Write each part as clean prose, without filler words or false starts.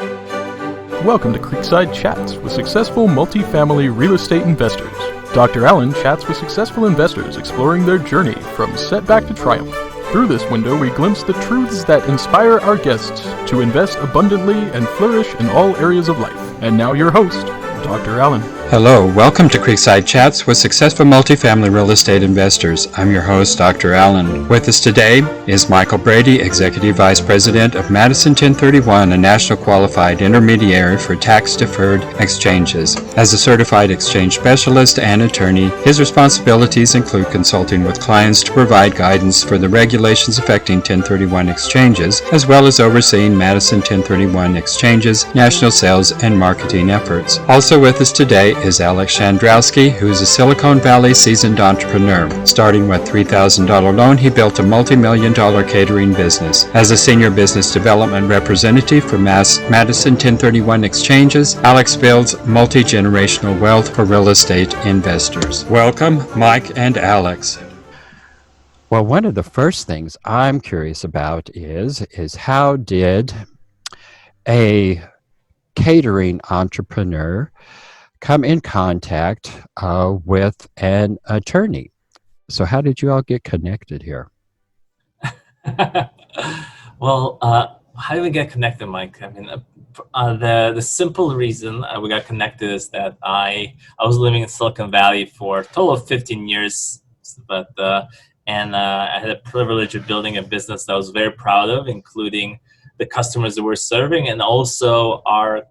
Welcome to Creekside Chats with successful multifamily real estate investors. Dr. Allen chats with successful investors exploring their journey from setback to triumph. Through this window, we glimpse the truths that inspire our guests to invest abundantly and flourish in all areas of life. And now your host, Dr. Allen. Hello, welcome to Creekside Chats with successful multifamily real estate investors. I'm your host, Dr. Allen. With us today is Michael Brady, Executive Vice President of Madison 1031, a national qualified intermediary for tax-deferred exchanges. As a certified exchange specialist and attorney, his responsibilities include consulting with clients to provide guidance for the regulations affecting 1031 exchanges, as well as overseeing Madison 1031 exchanges, national sales, and marketing efforts. Also with us today is Alex Shandrovsky, who is a Silicon Valley seasoned entrepreneur. Starting with $3,000 loan, he built a multi-million-dollar catering business. As a senior business development representative for Madison 1031 exchanges, Alex builds multi-generational wealth for real estate investors. Welcome, Mike and Alex. Well, one of the first things I'm curious about is how did a catering entrepreneur come in contact with an attorney? So how did you all get connected here? Well, how did we get connected, Mike? I mean, the simple reason we got connected is that I was living in Silicon Valley for a total of 15 years, but I had the privilege of building a business that I was very proud of, including the customers that we're serving, and also our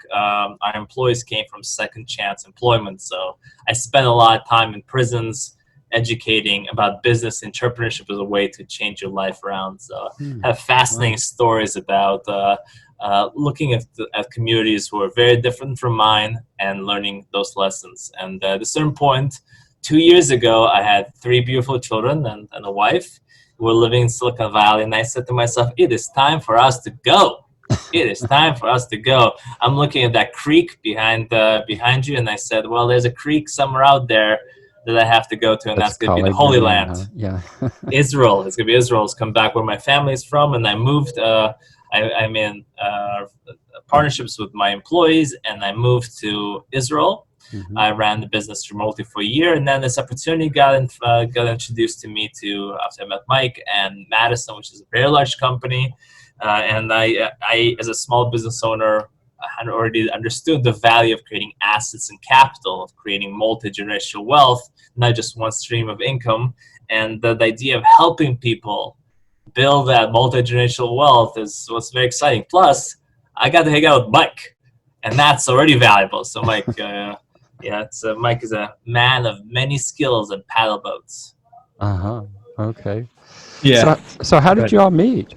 employees came from second chance employment. So I spent a lot of time in prisons educating about business entrepreneurship as a way to change your life around. So I have fascinating stories about looking at communities who are very different from mine and learning those lessons. And at a certain point, 2 years ago, I had 3 beautiful children and a wife. We're living in Silicon Valley, and I said to myself, it is time for us to go. It is time for us to go. I'm looking at that creek behind you, and I said, well, there's a creek somewhere out there that I have to go to, and that's going to be the Holy Land. Huh? Yeah. Israel. It's going to be Israel. It's come back where my family is from, and I moved. I'm in partnerships with my employees, and I moved to Israel. Mm-hmm. I ran the business remotely for a year, and then this opportunity got introduced to me after I met Mike and Madison, which is a very large company. And I, as a small business owner, I had already understood the value of creating assets and capital, of creating multi-generational wealth, not just one stream of income. And the idea of helping people build that multi-generational wealth was very exciting. Plus, I got to hang out with Mike, and that's already valuable. So Mike, Mike is a man of many skills and paddle boats. Okay. Yeah. So how did you all meet?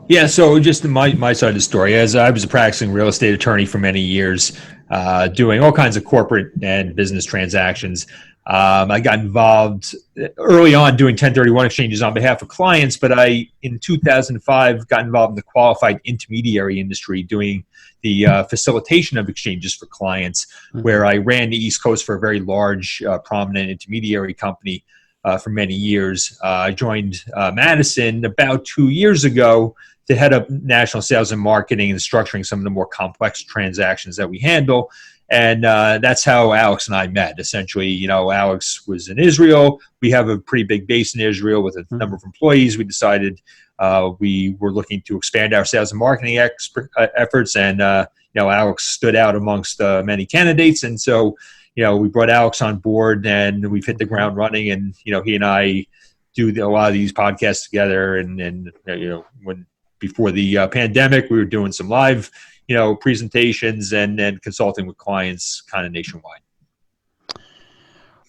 Yeah. So just my side of the story, as I was a practicing real estate attorney for many years, doing all kinds of corporate and business transactions. I got involved early on doing 1031 exchanges on behalf of clients, but in 2005, got involved in the qualified intermediary industry doing the facilitation of exchanges for clients, where I ran the East Coast for a very large, prominent intermediary company for many years. I joined Madison about 2 years ago to head up national sales and marketing and structuring some of the more complex transactions that we handle. And that's how Alex and I met. Essentially, Alex was in Israel. We have a pretty big base in Israel with a number of employees. We decided we were looking to expand our sales and marketing efforts. And, Alex stood out amongst many candidates. And so, we brought Alex on board, and we've hit the ground running. And, he and I do a lot of these podcasts together. And when before the pandemic, we were doing some live presentations and then consulting with clients kind of nationwide.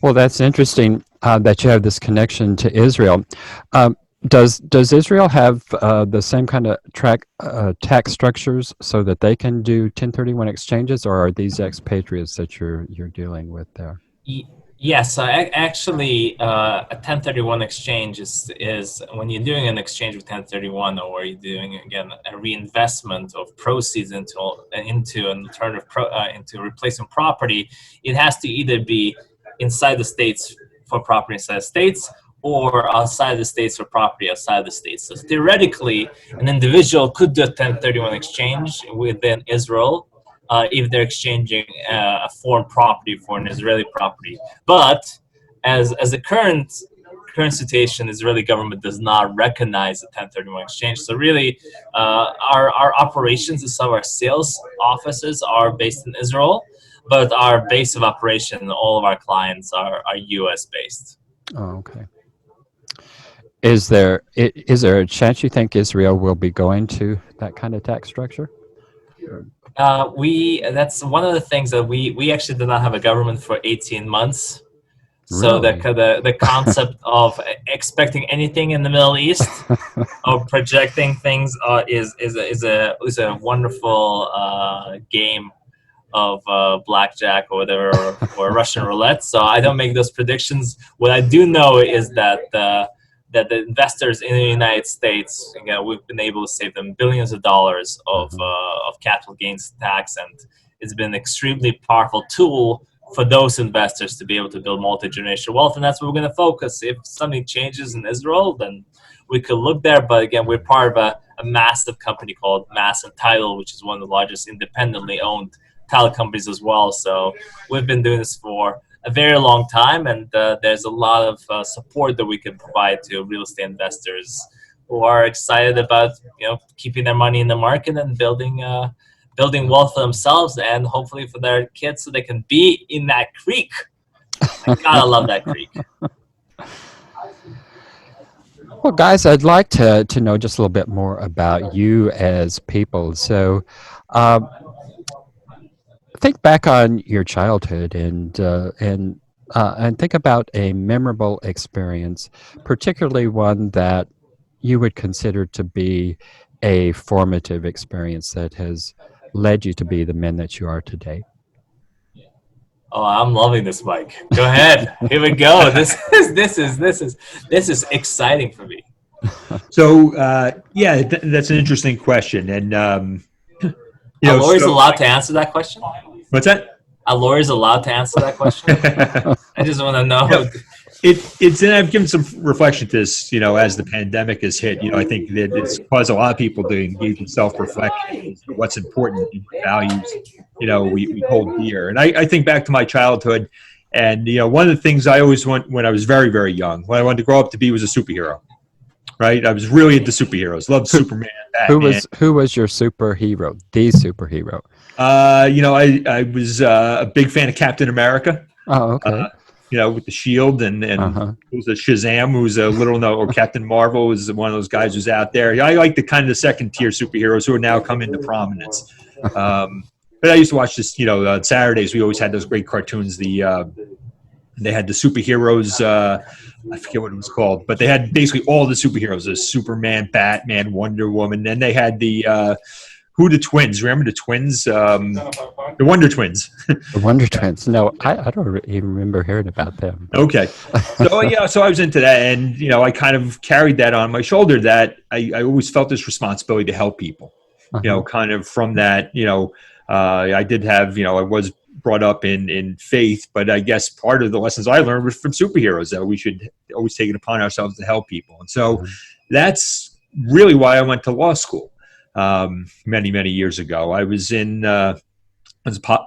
Well, that's interesting that you have this connection to Israel. Does Israel have the same kind of tax structures so that they can do 1031 exchanges, or are these expatriates that you're dealing with there? Yes, actually, a 1031 exchange is when you're doing an exchange with 1031, or you're doing, again, a reinvestment of proceeds into an alternative into replacement property. It has to either be inside the states for property inside the states, or outside the states for property outside the states. So theoretically, an individual could do a 1031 exchange within Israel if they're exchanging a foreign property for an Israeli property. But as the current situation, Israeli government does not recognize the 1031 exchange. So really, our operations and some of our sales offices are based in Israel, but our base of operation, all of our clients are U.S. based. Oh, okay. Is there a chance you think Israel will be going to that kind of tax structure? That's one of the things that we actually did not have a government for 18 months. So Really? the concept of expecting anything in the Middle East or projecting things is a wonderful game of blackjack or whatever, or Russian roulette. So I don't make those predictions. What I do know is that the investors in the United States, we've been able to save them billions of dollars of capital gains tax, and it's been an extremely powerful tool for those investors to be able to build multi-generational wealth. And that's where we're going to focus. If something changes in Israel, then we could look there. But again, we're part of a massive company called Madison Title, which is one of the largest independently owned title companies as well. So we've been doing this for a very long time, and there's a lot of support that we can provide to real estate investors who are excited about keeping their money in the market and building wealth for themselves and hopefully for their kids, so they can be in that creek. I gotta love that creek. Well, guys, I'd like to know just a little bit more about you as people. So, think back on your childhood and think about a memorable experience, particularly one that you would consider to be a formative experience that has led you to be the men that you are today. Oh, I'm loving this, Mike. Go ahead. Here we go. This is exciting for me. So that's an interesting question, and are lawyers allowed to answer that question? What's that? Are lawyers allowed to answer that question? I just want to know. It's and I've given some reflection to this, as the pandemic has hit. I think that it's caused a lot of people to engage in self-reflection, what's important, values, we hold dear. And I think back to my childhood, and one of the things I always wanted when I was very, very young, what I wanted to grow up to be was a superhero. Right, I was really into superheroes. Loved Superman. Batman. Who was your superhero? The superhero. I was a big fan of Captain America. Oh, okay. With the shield and who's a Shazam, who's a little known, or Captain Marvel was one of those guys who's out there. I like the kind of second tier superheroes who are now come into prominence. But I used to watch this. Saturdays we always had those great cartoons. They had the superheroes. I forget what it was called, but they had basically all the superheroes: the Superman, Batman, Wonder Woman. Then they had the the twins. Remember the twins? The Wonder Twins. The Wonder Twins. No, I don't even remember hearing about them. Okay. So I was into that, and I kind of carried that on my shoulder. That I always felt this responsibility to help people. Kind of from that. I did have. I was brought up in faith, but I guess part of the lessons I learned was from superheroes, that we should always take it upon ourselves to help people. And so that's really why I went to law school many, many years ago. I was a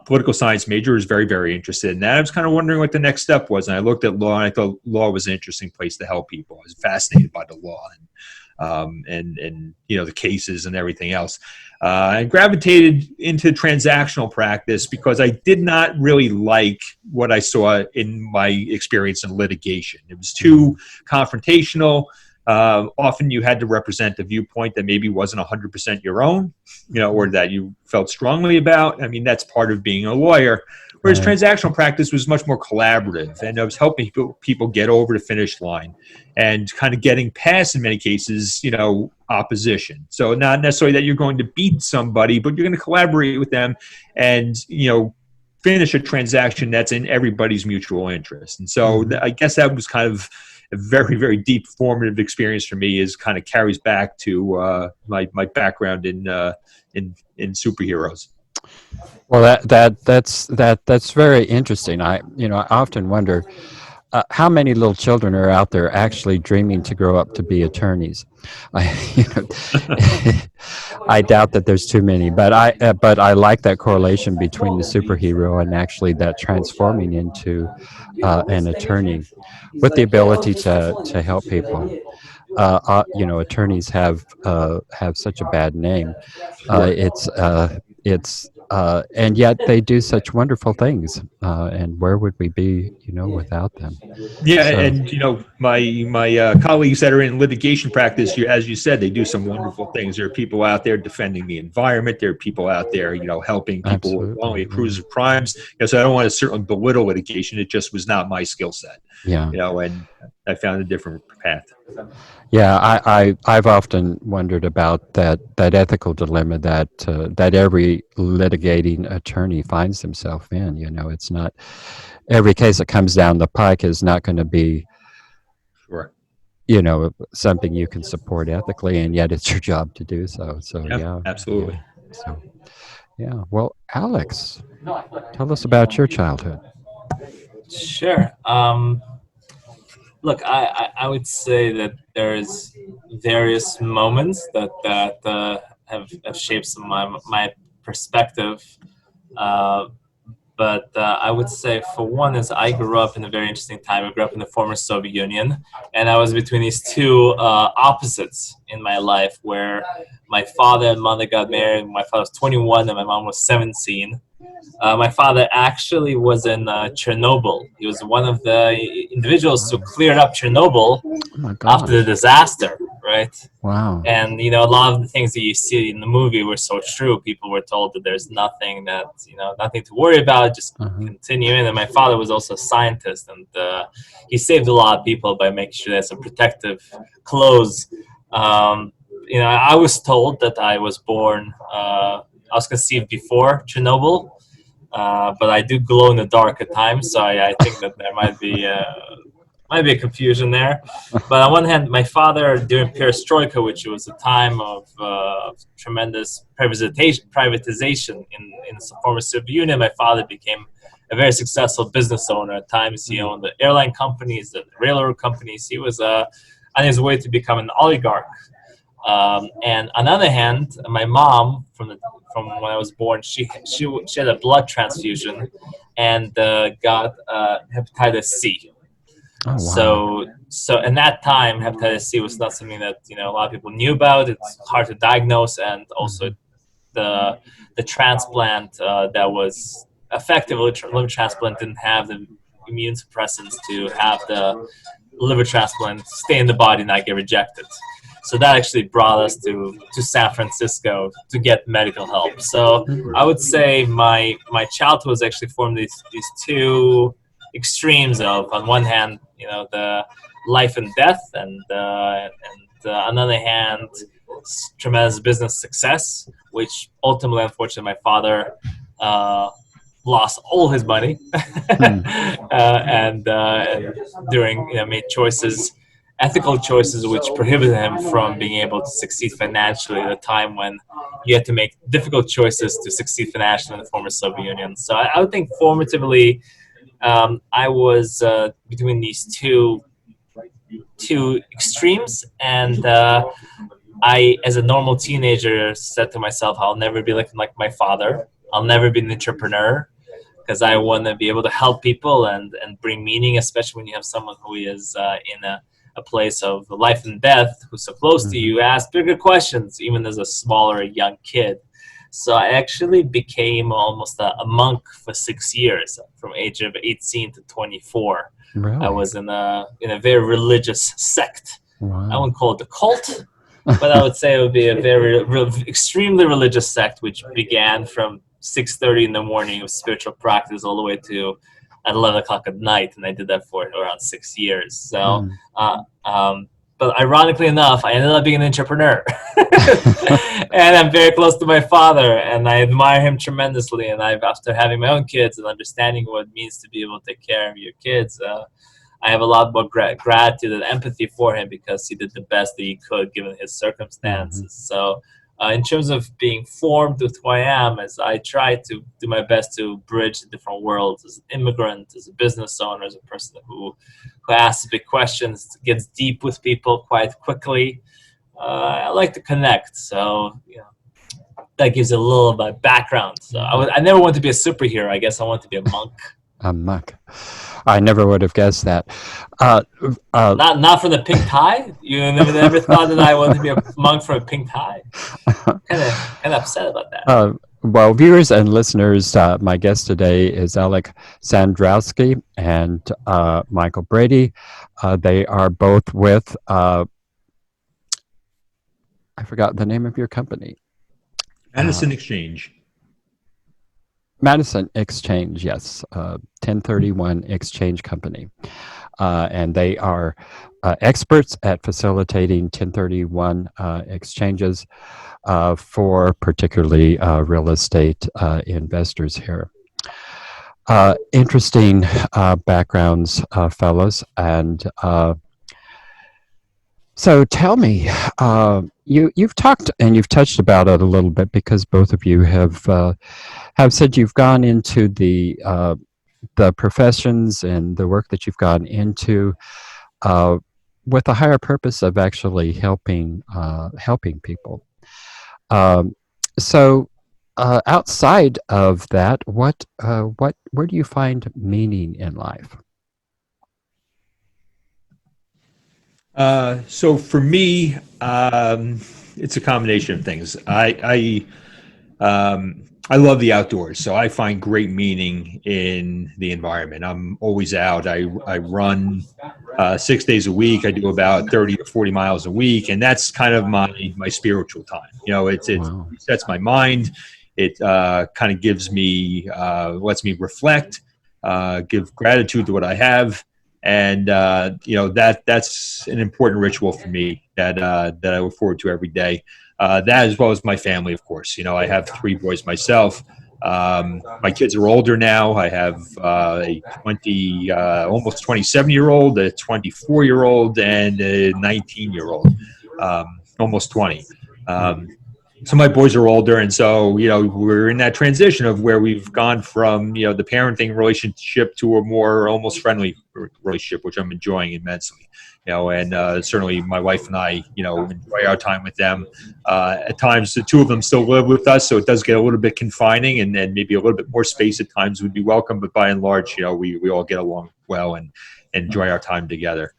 political science major, was very, very interested in that. I was kind of wondering what the next step was, and I looked at law, and I thought law was an interesting place to help people. I was fascinated by the law and the cases and everything else. I gravitated into transactional practice because I did not really like what I saw in my experience in litigation. It was too confrontational. Often you had to represent a viewpoint that maybe wasn't 100% your own, or that you felt strongly about. I mean, that's part of being a lawyer. Whereas transactional practice was much more collaborative, and it was helping people get over the finish line and kind of getting past, in many cases, opposition. So not necessarily that you're going to beat somebody, but you're going to collaborate with them and, finish a transaction that's in everybody's mutual interest. And so I guess that was kind of a very, very deep formative experience for me, is kind of carries back to my background in superheroes. Well, that's very interesting. I often wonder, how many little children are out there actually dreaming to grow up to be attorneys? I doubt that there's too many, but I like that correlation between the superhero and actually that transforming into an attorney with the ability to help people. Attorneys have such a bad name. And yet they do such wonderful things. And where would we be, without them? Yeah, So- and my colleagues that are in litigation practice, as you said, they do some wonderful things. There are people out there defending the environment. There are people out there, helping people with Absolutely, long accrues of crimes. So I don't want to certainly belittle litigation. It just was not my skill set. Yeah. And I found a different path. Yeah, I've often wondered about that ethical dilemma that every litigating attorney finds himself in. It's not every case that comes down the pike is not going to be, Sure. something you can support ethically, and yet it's your job to do so. So yeah, absolutely. Yeah. So yeah, well, Alex, tell us about your childhood. Sure. Look, I would say that there's various moments that have shaped some of my perspective. But I would say, for one, is I grew up in a very interesting time. I grew up in the former Soviet Union, and I was between these two opposites in my life, where my father and mother got married. My father was 21 and my mom was 17. My father actually was in Chernobyl. He was one of the individuals who cleared up Chernobyl after the disaster, right? Wow. And, a lot of the things that you see in the movie were so true. People were told that there's nothing nothing to worry about, just continue in. And my father was also a scientist, and he saved a lot of people by making sure there's some protective clothes. I was told that I was born, I was conceived before Chernobyl. But I do glow in the dark at times, so I think that there might be a confusion there. But on one hand, my father, during perestroika, which was a time of tremendous privatization in the former Soviet Union, my father became a very successful business owner. At times, he owned the airline companies, the railroad companies. He was on his way to become an oligarch. And on the other hand, my mom, from when I was born, she had a blood transfusion and got hepatitis C. Oh, wow. So in that time, hepatitis C was not something that a lot of people knew about. It's hard to diagnose, and also the transplant that was effective liver transplant didn't have the immune suppressants to have the liver transplant stay in the body and not get rejected. So that actually brought us to San Francisco to get medical help. So I would say my childhood was actually formed these two extremes of, on one hand, the life and death, and on the other hand, tremendous business success, which ultimately, unfortunately, my father lost all his money and during made ethical choices which prohibited him from being able to succeed financially at a time when you had to make difficult choices to succeed financially in the former Soviet Union. So I would think formatively, I was between these two extremes, and I, as a normal teenager, said to myself, I'll never be like my father. I'll never be an entrepreneur, because I want to be able to help people and bring meaning, especially when you have someone who is in a place of life and death, who's so close to you, ask bigger questions, even as a smaller young kid. So I actually became almost a monk for 6 years, from age of 18 to 24. Really? I was in a very religious sect. Wow. I wouldn't call it a cult, but I would say it would be a very extremely religious sect, which began from 6:30 in the morning of spiritual practice all the way to at 11 o'clock at night, and I did that for around 6 years. So, but ironically enough, I ended up being an entrepreneur, and I'm very close to my father, and I admire him tremendously. And after having my own kids and understanding what it means to be able to take care of your kids, I have a lot more gratitude and empathy for him, because he did the best that he could given his circumstances. So In terms of being formed with who I am, as I try to do my best to bridge the different worlds as an immigrant, as a business owner, as a person who asks big questions, gets deep with people quite quickly. I like to connect, so that gives a little of my background. So I never wanted to be a superhero. I guess I wanted to be a monk. A monk. I never would have guessed that. Not for the pink tie. You never thought that I wanted to be a monk for a pink tie. Kind of upset about that. Well, viewers and listeners, my guest today is Alec Shandrovsky and Michael Brady. They are both with, I forgot the name of your company. Madison Exchange. Madison Exchange, yes. 1031 Exchange Company. And they are experts at facilitating 1031 exchanges for particularly real estate investors here. Interesting backgrounds, fellows. And so tell me, you've talked and you've touched about it a little bit because both of you have said you've gone into the professions and the work that you've gone into with a higher purpose of actually helping people. So outside of that, where do you find meaning in life? So for me, it's a combination of things. I love the outdoors, so I find great meaning in the environment. I'm always out. I run 6 days a week. I do about 30 to 40 miles a week, and that's kind of my spiritual time. It Wow. sets my mind. It kind of gives me, lets me reflect, give gratitude to what I have. And that's an important ritual for me that I look forward to every day. That, as well as my family, of course. I have 3 boys myself. My kids are older now. I have a almost 27-year-old, a 24-year-old, and a 19-year-old, almost 20. So my boys are older, and so we're in that transition of where we've gone from the parenting relationship to a more almost friendly relationship, which I'm enjoying immensely. And certainly my wife and I enjoy our time with them. At times the 2 of them still live with us, so it does get a little bit confining, and maybe a little bit more space at times would be welcome. But by and large, we all get along well and enjoy our time together.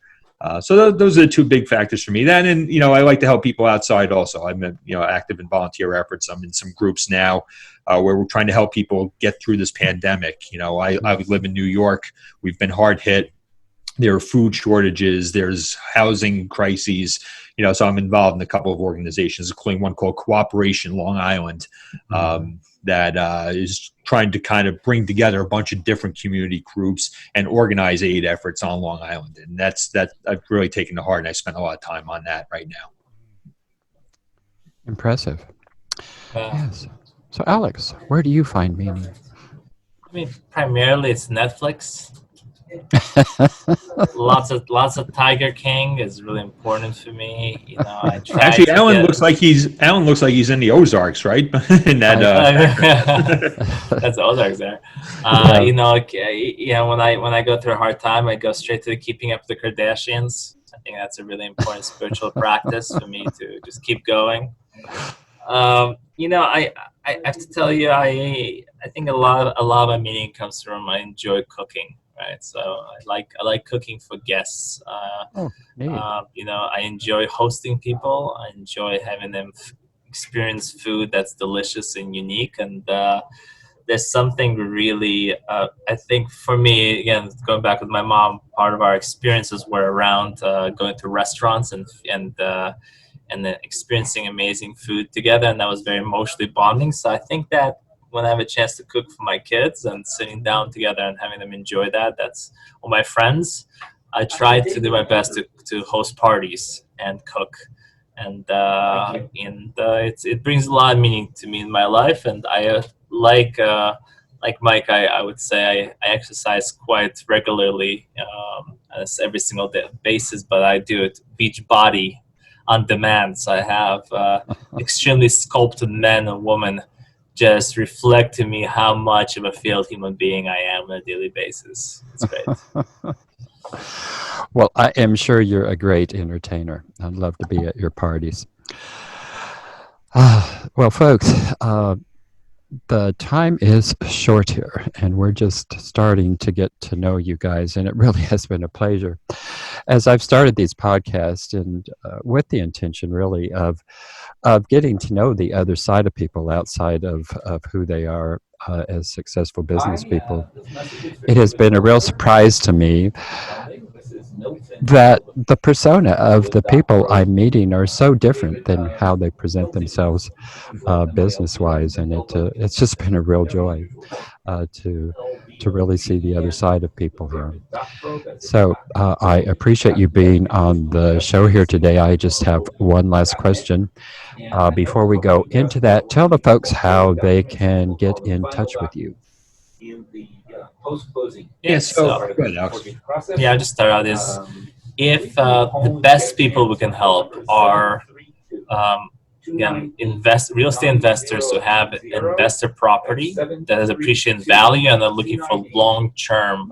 So those are the 2 big factors for me. Then, and I like to help people outside also. I'm active in volunteer efforts. I'm in some groups now where we're trying to help people get through this pandemic. I live in New York. We've been hard hit. There are food shortages. There's housing crises. So I'm involved in a couple of organizations, including one called Cooperation Long Island, that is trying to kind of bring together a bunch of different community groups and organize aid efforts on Long Island. And that I've really taken to heart, and I spend a lot of time on that right now. Impressive. Yes. So Alex, where do you find meaning? I mean, primarily it's Netflix. lots of Tiger King is really important for me. I try Actually, Alan looks like he's in the Ozarks, right? In that that's the Ozarks there. When I go through a hard time, I go straight to the Keeping Up with the Kardashians. I think that's a really important spiritual practice for me to just keep going. I have to tell you, I think a lot of my meaning comes from I enjoy cooking. Right, so I like cooking for guests. I enjoy hosting people. I enjoy having them experience food that's delicious and unique. And there's something really, I think for me, again, going back with my mom, part of our experiences were around going to restaurants and then experiencing amazing food together, and that was very emotionally bonding. So I think that when I have a chance to cook for my kids and sitting down together and having them enjoy that's all my friends, I try to do my best to host parties and cook, and it brings a lot of meaning to me in my life. And I like Mike, I would say I exercise quite regularly, every single day basis, but I do it Beach Body on demand. So I have extremely sculpted men and women just reflect to me how much of a failed human being I am on a daily basis. It's great. Well, I am sure you're a great entertainer. I'd love to be at your parties. Well, folks, the time is short here, and we're just starting to get to know you guys, and it really has been a pleasure. As I've started these podcasts, and with the intention really of getting to know the other side of people outside of who they are as successful business people, it has been a real surprise to me that the persona of the people I'm meeting are so different than how they present themselves business-wise, and it's just been a real joy to really see the other side of people here. So I appreciate you being on the show here today. I just have one last question. Before we go into that, tell the folks how they can get in touch with you. Yes. Go ahead, Alex. Yeah, I'll just start out is if the best people we can help are again real estate investors who have investor property that has appreciated value and are looking for long-term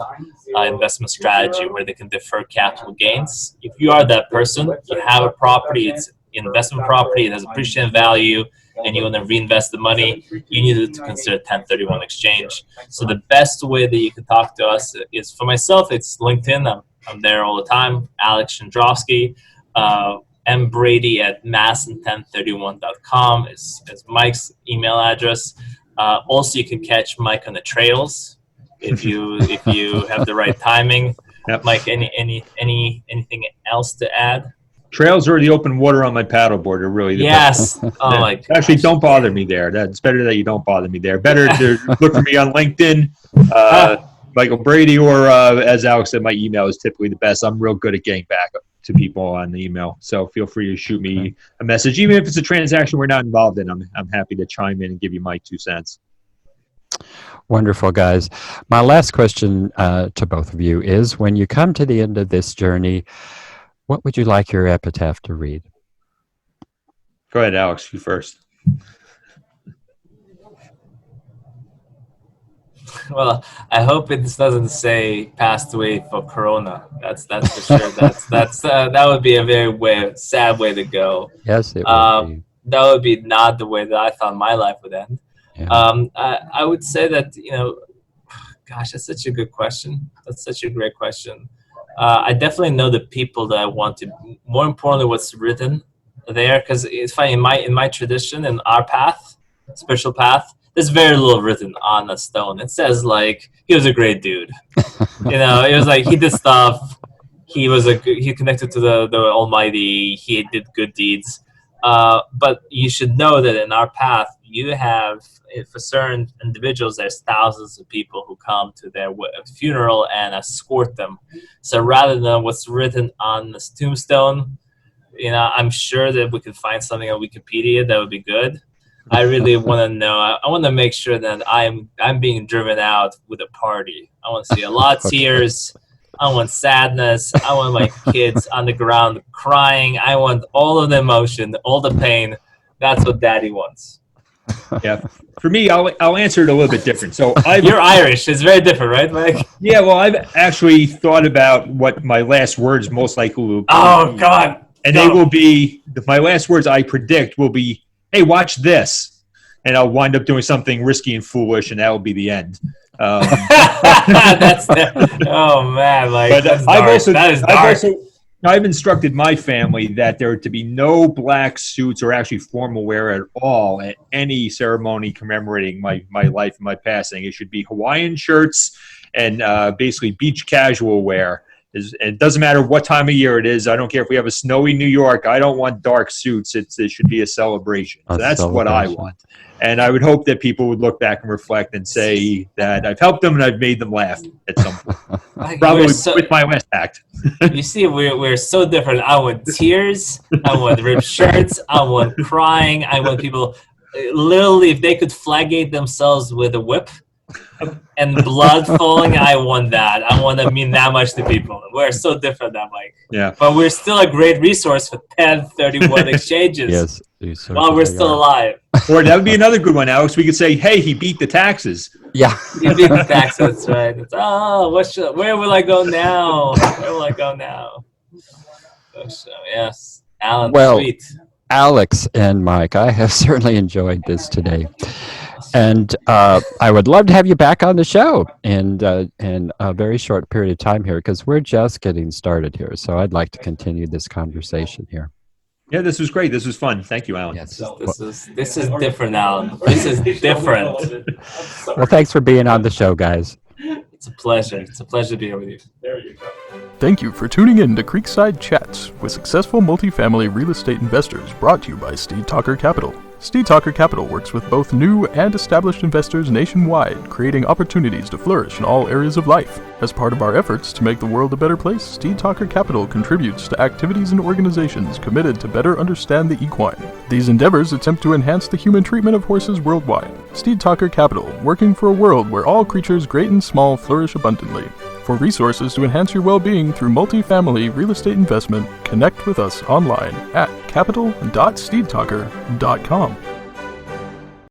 investment strategy where they can defer capital gains. If you are that person, you have a property, it's investment property, it has appreciated value, and you want to reinvest the money, you need to consider 1031 exchange. So the best way that you can talk to us is, for myself, it's LinkedIn. I'm there all the time. Alex Shandrovsky. M. Brady at Madison1031.com is Mike's email address. Also, you can catch Mike on the trails if you have the right timing. Yep. Mike, anything else to add? Trails are the open water on my paddleboard are really the Yes. best. Oh my gosh. Actually, don't bother me there. It's better that you don't bother me there. Better to look for me on LinkedIn, Michael Brady, or as Alex said, my email is typically the best. I'm real good at getting back to people on the email, so feel free to shoot me a message, even if it's a transaction we're not involved in. I'm happy to chime in and give you my 2 cents. Wonderful, guys. My last question to both of you is, when you come to the end of this journey, what would you like your epitaph to read? Go ahead, Alex, you first. Well, I hope it doesn't say passed away for Corona. That's for sure. That would be a very sad way to go. Yes, it would be. That would be not the way that I thought my life would end. Yeah. I would say that, gosh, that's such a good question. That's such a great question. I definitely know the people that I want to. More importantly, what's written there, because it's funny, in my tradition, in our path, spiritual path, there's very little written on a stone. It says like he was a great dude. It was like he did stuff. He connected to the Almighty. He did good deeds. But you should know that in our path, you have, for certain individuals, there's thousands of people who come to their funeral and escort them. So rather than what's written on this tombstone, I'm sure that we could find something on Wikipedia that would be good. I really want to know. I want to make sure that I'm being driven out with a party. I want to see a lot of tears. I want sadness. I want my kids on the ground crying. I want all of the emotion, all the pain. That's what Daddy wants. Yeah. For me, I'll answer it a little bit different. So you're Irish. It's very different, right, Mike? Yeah. Well, I've actually thought about what my last words most likely will be. Oh God! And they will be, my last words I predict will be, "Hey, watch this," and I'll wind up doing something risky and foolish, and that will be the end. Oh man! Like, but that's dark. That is dark. I've instructed my family that there are to be no black suits or actually formal wear at all at any ceremony commemorating my life and my passing. It should be Hawaiian shirts and basically beach casual wear. It doesn't matter what time of year it is. I don't care if we have a snowy New York. I don't want dark suits. It should be a celebration. So that's what I want. And I would hope that people would look back and reflect and say that I've helped them and I've made them laugh at some point. Probably with my last act. You see, we're so different. I want tears. I want ripped shirts. I want crying. I want people, literally, if they could flagellate themselves with a whip, and blood falling, I want that. I want to mean that much to people. We're so different, that Mike. Yeah. But we're still a great resource for 1031 exchanges. Yes. While we're still alive. Or that would be another good one, Alex. We could say, hey, he beat the taxes. Yeah. You beat the taxes, right? It's, where will I go now? Where will I go now? So, yes. Alan, Well, sweet. Alex and Mike, I have certainly enjoyed this today. And I would love to have you back on the show in a very short period of time here, because we're just getting started here. So I'd like to continue this conversation here. Yeah, this was great. This was fun. Thank you, Alan. Yes. This is different, Alan. This is different. Well, thanks for being on the show, guys. It's a pleasure. It's a pleasure to be here with you. There you go. Thank you for tuning in to Creekside Chats with successful multifamily real estate investors, brought to you by Steed Talker Capital. Steed Talker Capital works with both new and established investors nationwide, creating opportunities to flourish in all areas of life. As part of our efforts to make the world a better place, Steed Talker Capital contributes to activities and organizations committed to better understand the equine. These endeavors attempt to enhance the human treatment of horses worldwide. Steed Talker Capital, working for a world where all creatures great and small flourish abundantly. For resources to enhance your well-being through multifamily real estate investment, connect with us online at capital.steedtalker.com.